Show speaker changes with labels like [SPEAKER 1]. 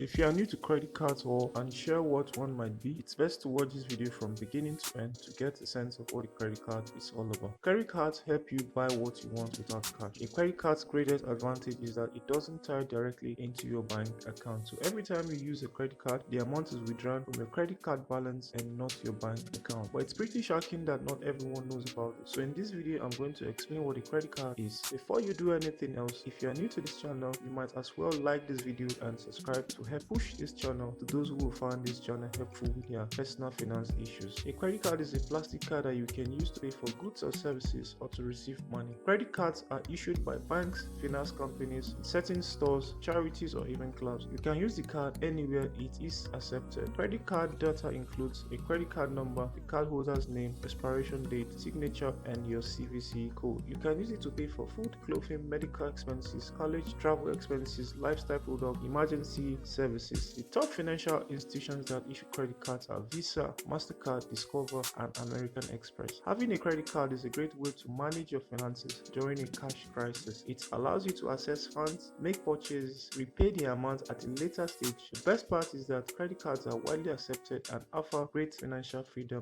[SPEAKER 1] If you are new to credit cards or unsure what one might be, it's best to watch this video from beginning to end to get a sense of what a credit card is all about. Credit cards help you buy what you want without cash. A credit card's greatest advantage is that it doesn't tie directly into your bank account. So every time you use a credit card, the amount is withdrawn from your credit card balance and not your bank account. But it's pretty shocking that not everyone knows about it. So in this video, I'm going to explain what a credit card is. Before you do anything else, if you are new to this channel, you might as well like this video and subscribe to help push this channel to those who will find this channel helpful with their personal finance issues. A credit card is a plastic card that you can use to pay for goods or services or to receive money. Credit cards are issued by banks, finance companies, certain stores, charities, or even clubs. You can use the card anywhere it is accepted. Credit card data includes a credit card number, the cardholder's name, expiration date, signature, and your CVC code. You can use it to pay for food, clothing, medical expenses, college, travel expenses, lifestyle product, emergency services. The top financial institutions that issue credit cards are Visa, MasterCard, Discover, and American Express. Having a credit card is a great way to manage your finances during a cash crisis. It allows you to access funds, make purchases, repay the amount at a later stage. The best part is that credit cards are widely accepted and offer great financial freedom